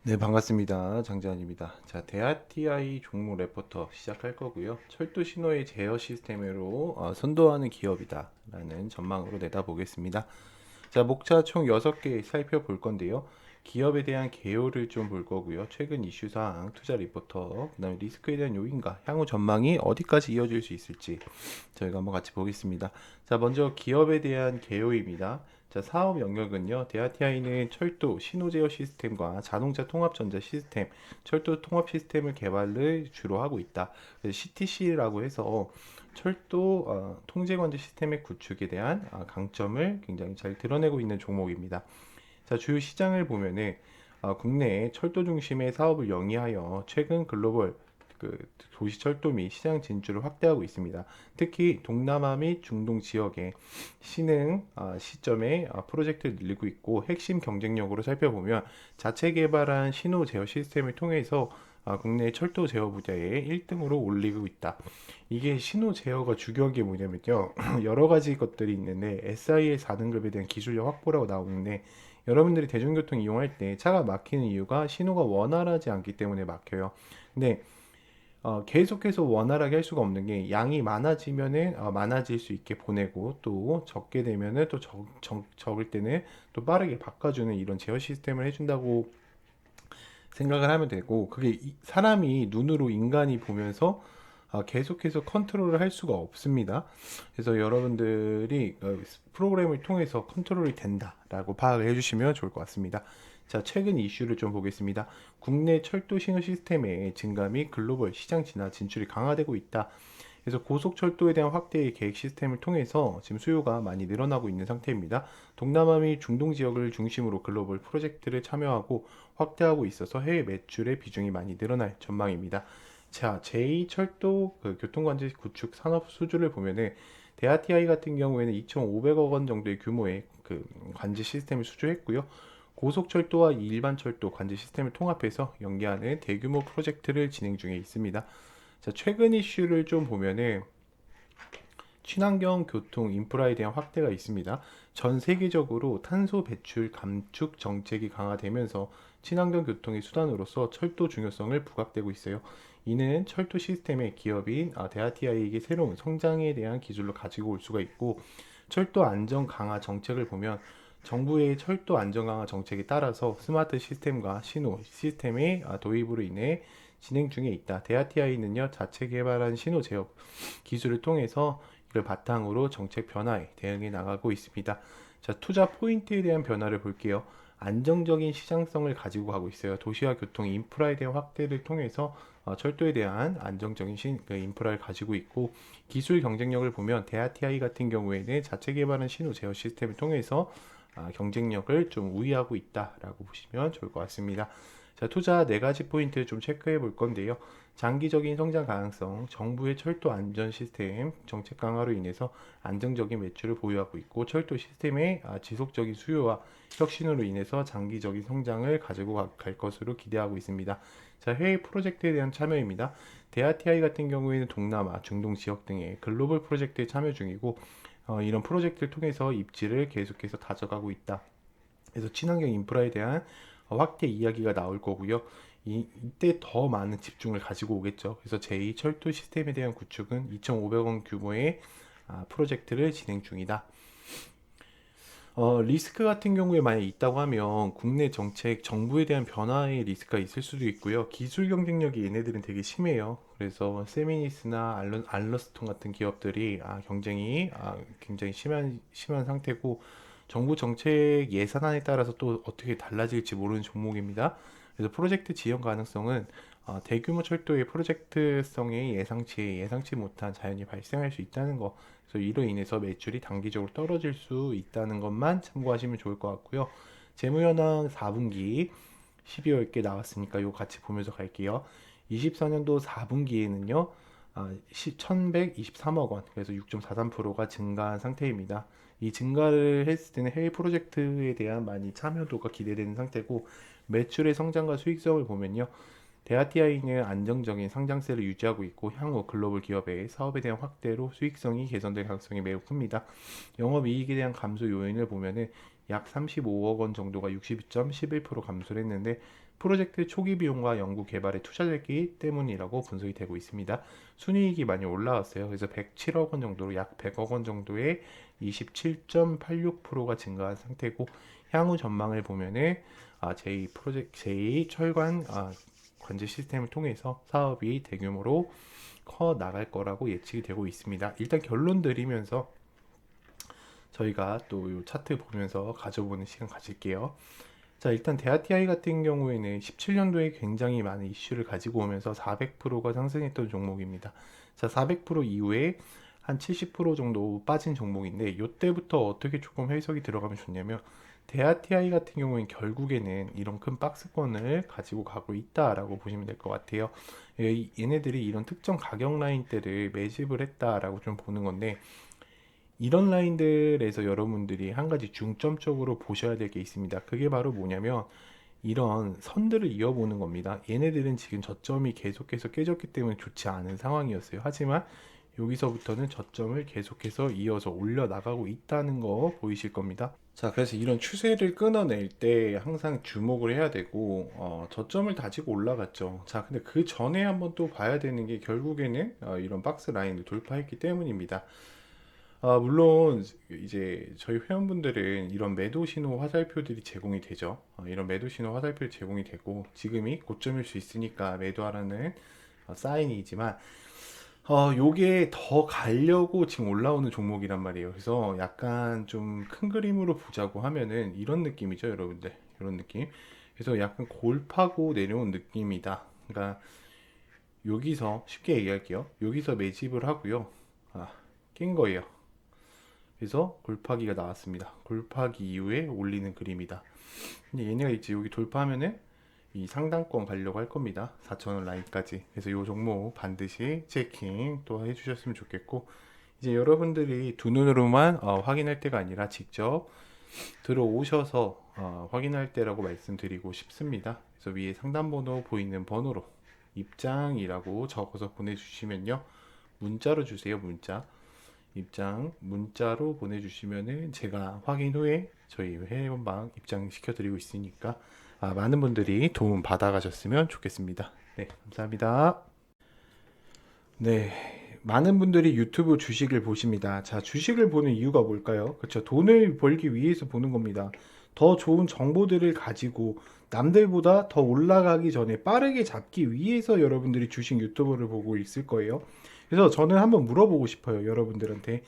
네, 반갑습니다. 장재환입니다. 자, 대하TI 종목 레포터 시작할 거고요. 철도 신호의 제어 시스템으로 선도하는 기업이다 라는 전망으로 내다보겠습니다. 자, 목차 총 6개 살펴볼 건데요. 기업에 대한 개요를 좀 볼 거고요. 최근 이슈 사항, 투자 리포터, 그다음에 리스크에 대한 요인과 향후 전망이 어디까지 이어질 수 있을지 저희가 한번 같이 보겠습니다. 자, 먼저 기업에 대한 개요입니다. 자, 사업 영역은요. 대하티아이는 철도 신호 제어 시스템과 자동차 통합 전자 시스템, 철도 통합 시스템을 개발을 주로 하고 있다. CTC라고 해서 철도 통제 관제 시스템의 구축에 대한 강점을 굉장히 잘 드러내고 있는 종목입니다. 자, 주요 시장을 보면은 국내에 철도 중심의 사업을 영위하여 최근 글로벌 그 도시 철도 및 시장 진출을 확대하고 있습니다. 특히 동남아 및 중동 지역의 신흥 시점에 프로젝트를 늘리고 있고, 핵심 경쟁력으로 살펴보면 자체 개발한 신호 제어 시스템을 통해서 국내 철도 제어 분야에 1등으로 올리고 있다. 이게 신호 제어가 중요한 게 뭐냐면요. 여러 가지 것들이 있는데 SIA 4등급에 대한 기술력 확보라고 나오는데, 여러분들이 대중교통 이용할 때 차가 막히는 이유가 신호가 원활하지 않기 때문에 막혀요. 근데 계속해서 원활하게 할 수가 없는 게, 양이 많아지면은 많아질 수 있게 보내고, 또 적게 되면은 또 적을 때는 또 빠르게 바꿔주는 이런 제어 시스템을 해준다고 생각을 하면 되고, 그게 사람이 눈으로 인간이 보면서 계속해서 컨트롤을 할 수가 없습니다. 그래서 여러분들이 프로그램을 통해서 컨트롤이 된다라고 파악을 해주시면 좋을 것 같습니다. 자, 최근 이슈를 좀 보겠습니다. 국내 철도 신호 시스템의 증가 및 글로벌 시장 진출이 강화되고 있다. 그래서 고속철도에 대한 확대의 계획 시스템을 통해서 지금 수요가 많이 늘어나고 있는 상태입니다. 동남아 및 중동 지역을 중심으로 글로벌 프로젝트를 참여하고 확대하고 있어서 해외 매출의 비중이 많이 늘어날 전망입니다. 자, 제2철도 교통관제 구축 산업 수주를 보면은 대하TI 같은 경우에는 2,500억 원 정도의 규모의 관제 시스템을 수주했고요. 고속철도와 일반 철도 관제 시스템을 통합해서 연계하는 대규모 프로젝트를 진행 중에 있습니다. 자, 최근 이슈를 좀 보면은 친환경 교통 인프라에 대한 확대가 있습니다. 전 세계적으로 탄소 배출 감축 정책이 강화되면서 친환경 교통의 수단으로서 철도 중요성을 부각되고 있어요. 이는 철도 시스템의 기업인 대하티아이에게 새로운 성장에 대한 기술로 가지고 올 수가 있고, 철도 안전 강화 정책을 보면 정부의 철도 안전 강화 정책에 따라서 스마트 시스템과 신호 시스템의 도입으로 인해 진행 중에 있다. 대하티아이는요, 자체 개발한 신호 제어 기술을 통해서 이를 바탕으로 정책 변화에 대응해 나가고 있습니다. 자, 투자 포인트에 대한 변화를 볼게요. 안정적인 시장성을 가지고 가고 있어요. 도시와 교통 인프라에 대한 확대를 통해서 철도에 대한 안정적인 인프라를 가지고 있고, 기술 경쟁력을 보면 대하TI 같은 경우에는 자체 개발한 신호 제어 시스템을 통해서 경쟁력을 좀 우위하고 있다라고 보시면 좋을 것 같습니다. 자, 투자 네 가지 포인트 좀 체크해 볼 건데요. 장기적인 성장 가능성, 정부의 철도 안전 시스템 정책 강화로 인해서 안정적인 매출을 보유하고 있고, 철도 시스템의 지속적인 수요와 혁신으로 인해서 장기적인 성장을 가지고 갈 것으로 기대하고 있습니다. 자, 해외 프로젝트에 대한 참여입니다. 대하TI 같은 경우에는 동남아, 중동 지역 등의 글로벌 프로젝트에 참여 중이고, 이런 프로젝트를 통해서 입지를 계속해서 다져가고 있다. 그래서 친환경 인프라에 대한 확대 이야기가 나올 거고요. 이때 더 많은 집중을 가지고 오겠죠. 그래서 제2 철도 시스템에 대한 구축은 2,500원 규모의 프로젝트를 진행 중이다. 리스크 같은 경우에 만약 있다고 하면 국내 정책, 정부에 대한 변화의 리스크가 있을 수도 있고요. 기술 경쟁력이 얘네들은 되게 심해요. 그래서 세미니스나 알러스톤 같은 기업들이 경쟁이 굉장히 심한 상태고, 정부 정책 예산안에 따라서 또 어떻게 달라질지 모르는 종목입니다. 그래서 프로젝트 지연 가능성은 대규모 철도의 프로젝트성에 예상치 못한 자연이 발생할 수 있다는 거. 그래서 이로 인해서 매출이 단기적으로 떨어질 수 있다는 것만 참고하시면 좋을 것 같고요. 재무현황 4분기 12월께 나왔으니까 이거 같이 보면서 갈게요. 24년도 4분기에는요, 1123억 원, 그래서 6.43%가 증가한 상태입니다. 이 증가를 했을 때는 해외 프로젝트에 대한 많이 참여도가 기대되는 상태고, 매출의 성장과 수익성을 보면요, 대하티아이는 안정적인 상장세를 유지하고 있고, 향후 글로벌 기업의 사업에 대한 확대로 수익성이 개선될 가능성이 매우 큽니다. 영업이익에 대한 감소 요인을 보면은 약 35억 원 정도가 62.11% 감소를 했는데, 프로젝트 초기 비용과 연구 개발에 투자됐기 때문이라고 분석이 되고 있습니다. 순이익이 많이 올라왔어요. 그래서 107억 원 정도로 약 100억 원 정도의 27.86%가 증가한 상태고, 향후 전망을 보면은 제2 철관 관제 시스템을 통해서 사업이 대규모로 커 나갈 거라고 예측이 되고 있습니다. 일단 결론 드리면서 저희가 또 이 차트 보면서 가져보는 시간 가질게요. 자, 일단 대하TI 같은 경우에는 17년도에 굉장히 많은 이슈를 가지고 오면서 400%가 상승했던 종목입니다. 자, 400% 이후에 한 70% 정도 빠진 종목인데, 이때부터 어떻게 조금 해석이 들어가면 좋냐면, 대하TI 같은 경우에는 결국에는 이런 큰 박스권을 가지고 가고 있다라고 보시면 될 것 같아요. 얘네들이 이런 특정 가격 라인대를 매집을 했다라고 좀 보는 건데, 이런 라인들에서 여러분들이 한 가지 중점적으로 보셔야 될 게 있습니다. 그게 바로 뭐냐면, 이런 선들을 이어보는 겁니다. 얘네들은 지금 저점이 계속해서 깨졌기 때문에 좋지 않은 상황이었어요. 하지만 여기서부터는 저점을 계속해서 이어서 올려나가고 있다는 거 보이실 겁니다. 자, 그래서 이런 추세를 끊어낼 때 항상 주목을 해야 되고, 저점을 다지고 올라갔죠. 자, 근데 그 전에 한번 또 봐야 되는 게 결국에는 이런 박스 라인을 돌파했기 때문입니다. 물론 이제 저희 회원분들은 이런 매도 신호 화살표들이 제공이 되죠. 이런 매도 신호 화살표 제공이 되고, 지금이 고점일 수 있으니까 매도하라는 사인이지만, 요게 더 가려고 지금 올라오는 종목이란 말이에요. 그래서 약간 좀 큰 그림으로 보자고 하면은 이런 느낌이죠, 여러분들. 이런 느낌. 그래서 약간 골파고 내려온 느낌이다. 그러니까 여기서 쉽게 얘기할게요. 여기서 매집을 하고요. 낀 거예요. 그래서 골파기가 나왔습니다. 골파기 이후에 올리는 그림이다. 근데 얘네가 이제 여기 돌파하면은 이 상단권 가려고 할 겁니다. 4,000원 라인까지. 그래서 이 종목 반드시 체킹 또 해주셨으면 좋겠고, 이제 여러분들이 두 눈으로만 확인할 때가 아니라 직접 들어오셔서 확인할 때라고 말씀드리고 싶습니다. 그래서 위에 상단번호 보이는 번호로 입장이라고 적어서 보내주시면요. 문자로 주세요. 문자로 보내주시면은 제가 확인 후에 저희 회원방 입장시켜 드리고 있으니까 많은 분들이 도움 받아가셨으면 좋겠습니다. 네, 감사합니다. 네, 많은 분들이 유튜브 주식을 보십니다. 자, 주식을 보는 이유가 뭘까요? 그렇죠. 돈을 벌기 위해서 보는 겁니다. 더 좋은 정보들을 가지고 남들보다 더 올라가기 전에 빠르게 잡기 위해서 여러분들이 주식 유튜브를 보고 있을 거예요. 그래서 저는 한번 물어보고 싶어요, 여러분들한테.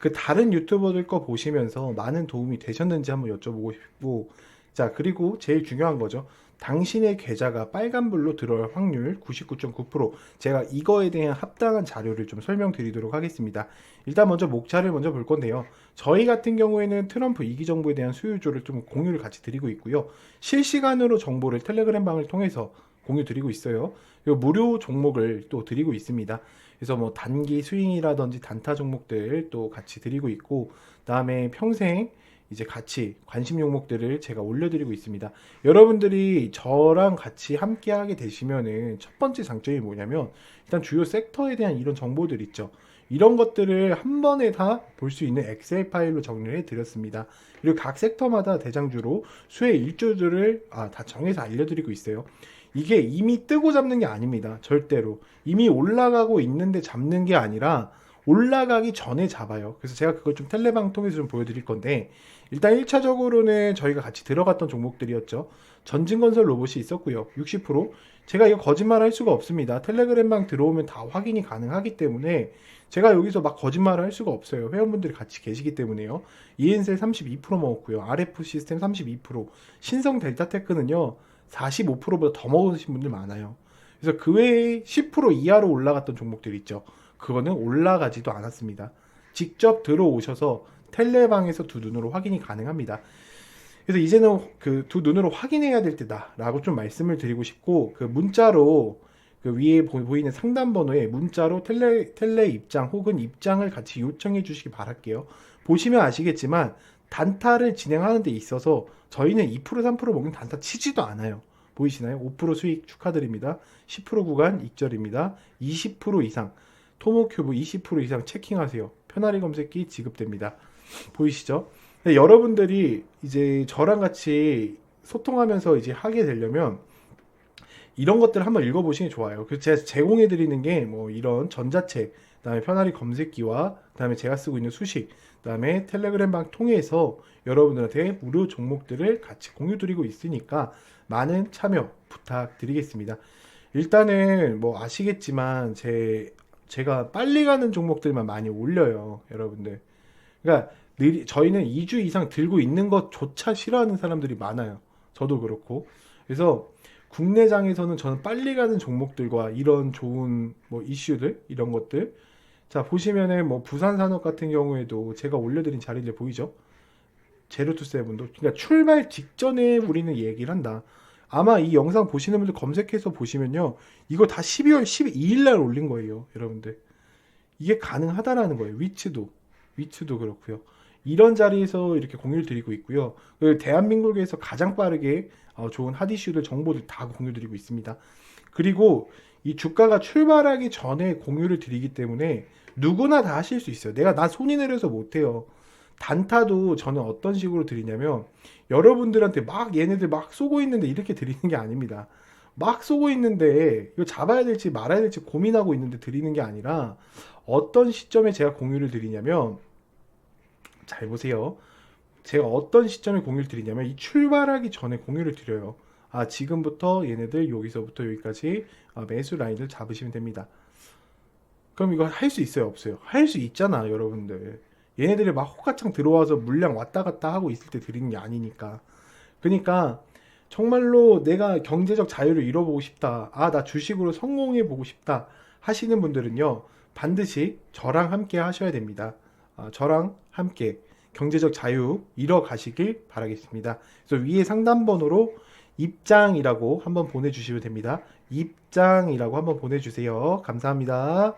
그 다른 유튜버들 거 보시면서 많은 도움이 되셨는지 한번 여쭤보고 싶고, 자, 그리고 제일 중요한 거죠. 당신의 계좌가 빨간불로 들어올 확률 99.9%. 제가 이거에 대한 합당한 자료를 좀 설명드리도록 하겠습니다. 일단 먼저 목차를 먼저 볼 건데요. 저희 같은 경우에는 트럼프 2기 정부에 대한 수요조를 좀 공유를 같이 드리고 있고요. 실시간으로 정보를 텔레그램 방을 통해서 공유 드리고 있어요. 그리고 무료 종목을 또 드리고 있습니다. 그래서 뭐 단기 스윙이라든지 단타 종목들 또 같이 드리고 있고, 그다음에 평생 이제 같이 관심 종목들을 제가 올려드리고 있습니다. 여러분들이 저랑 같이 함께 하게 되시면은 첫 번째 장점이 뭐냐면, 일단 주요 섹터에 대한 이런 정보들 있죠. 이런 것들을 한 번에 다 볼 수 있는 엑셀 파일로 정리를 해 드렸습니다. 그리고 각 섹터마다 대장주로 수혜 일주들을 다 정해서 알려드리고 있어요. 이게 이미 뜨고 잡는 게 아닙니다. 절대로. 이미 올라가고 있는데 잡는 게 아니라 올라가기 전에 잡아요. 그래서 제가 그걸 좀 텔레방 통해서 좀 보여드릴 건데, 일단 1차적으로는 저희가 같이 들어갔던 종목들이었죠. 전진건설 로봇이 있었고요. 60%. 제가 이거 거짓말 할 수가 없습니다. 텔레그램방 들어오면 다 확인이 가능하기 때문에 제가 여기서 막 거짓말을 할 수가 없어요. 회원분들이 같이 계시기 때문에요. 이엔셀 32% 먹었고요. RF 시스템 32%. 신성 델타테크는요. 45%보다 더 먹으신 분들 많아요. 그래서 그 외에 10% 이하로 올라갔던 종목들 있죠. 그거는 올라가지도 않았습니다. 직접 들어오셔서 텔레방에서 두 눈으로 확인이 가능합니다. 그래서 이제는 그 두 눈으로 확인해야 될 때다라고 좀 말씀을 드리고 싶고, 그 문자로 그 위에 보이는 상단 번호에 문자로 텔레 입장 혹은 입장을 같이 요청해 주시기 바랄게요. 보시면 아시겠지만 단타를 진행하는 데 있어서 저희는 2% 3% 먹는 단타 치지도 않아요. 보이시나요? 5% 수익 축하드립니다. 10% 구간 익절입니다. 20% 이상 토모큐브 20% 이상 체킹하세요. 편하리 검색기 지급됩니다. 보이시죠? 여러분들이 이제 저랑 같이 소통하면서 이제 하게 되려면 이런 것들 한번 읽어보시는 게 좋아요. 그래서 제가 제공해드리는 게 뭐 이런 전자책, 그다음에 편하리 검색기와 그다음에 제가 쓰고 있는 수식, 그다음에 텔레그램방 통해서 여러분들한테 무료 종목들을 같이 공유 드리고 있으니까 많은 참여 부탁드리겠습니다. 일단은 뭐 아시겠지만 제가 빨리 가는 종목들만 많이 올려요, 여러분들. 그러니까 저희는 2주 이상 들고 있는 것조차 싫어하는 사람들이 많아요. 저도 그렇고. 그래서 국내장에서는 저는 빨리 가는 종목들과 이런 좋은 뭐 이슈들 이런 것들, 자 보시면은 뭐 부산산업 같은 경우에도 제가 올려드린 자리들 보이죠? 제로투 세븐도 그러니까 출발 직전에 우리는 얘기를 한다. 아마 이 영상 보시는 분들 검색해서 보시면요, 이거 다 12월 12일 날 올린 거예요, 여러분들. 이게 가능하다라는 거예요. 위치도 그렇고요. 이런 자리에서 이렇게 공유를 드리고 있고요. 그리고 대한민국에서 가장 빠르게 좋은 핫이슈들 정보들 다 공유 드리고 있습니다. 그리고 이 주가가 출발하기 전에 공유를 드리기 때문에 누구나 다 하실 수 있어요. 나 손이 내려서 못해요. 단타도 저는 어떤 식으로 드리냐면, 여러분들한테 막 얘네들 막 쏘고 있는데 이렇게 드리는 게 아닙니다. 막 쏘고 있는데 이거 잡아야 될지 말아야 될지 고민하고 있는데 드리는 게 아니라, 어떤 시점에 제가 공유를 드리냐면, 잘 보세요. 제가 어떤 시점에 공유를 드리냐면 이 출발하기 전에 공유를 드려요. 아, 지금부터 얘네들 여기서부터 여기까지 매수 라인을 잡으시면 됩니다. 그럼 이거 할 수 있어요, 없어요? 할 수 있잖아, 여러분들. 얘네들이 막 호가창 들어와서 물량 왔다 갔다 하고 있을 때 드리는 게 아니니까. 그러니까 정말로 내가 경제적 자유를 잃어보고 싶다, 아 나 주식으로 성공해 보고 싶다 하시는 분들은요, 반드시 저랑 함께 하셔야 됩니다. 저랑 함께 경제적 자유 잃어 가시길 바라겠습니다. 그래서 위에 상담 번호로 입장이라고 한번 보내주시면 됩니다. 입장이라고 한번 보내주세요. 감사합니다.